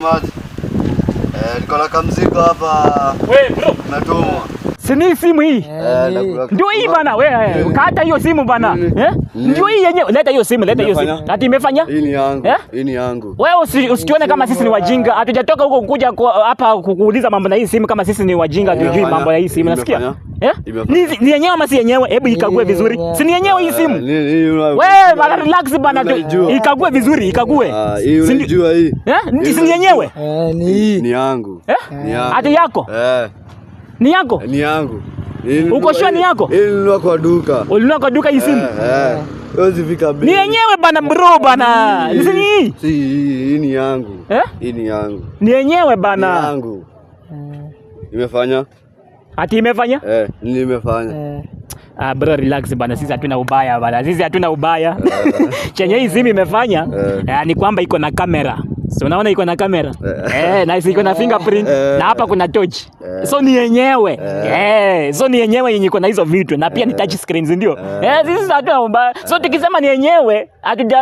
Maji. Niko na kamzigo hapa. Wewe bro, natumwa. Sini simu hii. Ndio hii bana, wewe kata hiyo simu bana. Ndio hii yenyewe. Leta hiyo simu, leta hiyo simu. Ati imefanya? Hii ni yangu. Hii ni yangu. Wewe usikione kama sisi ni wajinga. Hatujatoka huko kuja hapa kukuuliza mambo na hii simu kama sisi ni wajinga tujui mambo ya hii simu. Nasikia? Ni yenyewe ama si yenyewe? Hebu ikague vizuri. Si ni yenyewe hii simu? Wewe bana relax bana. Ikague vizuri, ikague. Hii unajua hii? Ni yenyewe? Ni yangu. Ni yangu. Ati yako? Ni yako? Ni yangu. Uko sure ni yako? Nilinunua kwa duka. Ulinunua kwa duka hii simu? Usifika bei. Ni yenyewe bana bro bana. Ni hii? Si hii ni yangu. Hii ni yangu. Ni yenyewe bana. Ni yangu. Imefanya? Ati imefanya? Nimefanya. Bro relax bana, sisi hatuna ubaya bana. Sisi hatuna ubaya. Chenye hii simu imefanya ni kwamba iko na kamera. So unaona iko na kamera? Na iko na fingerprint na hapa kuna touch. So ni yenyewe. So ni yenyewe yenye iko na hizo vitu na pia ni touch screens ndio. Sisi hatuna ubaya. So tukisema ni yenyewe,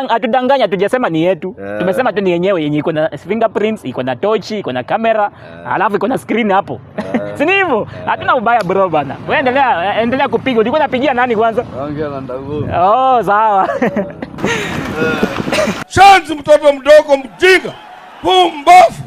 hatudanganya, hatujasema ni yetu. Tumesema tu ni yenyewe yenye iko na fingerprints, iko na touch, iko na kamera, alafu iko na screen hapo. Si hivyo? Hatuna ubaya bro bana. Wewe endelea kupiga. Ulikuwa unapigia nani kwanza? Ongea na Ndavu. Sawa. Shanzi mtoto mdogo mjinga. Pumbafu.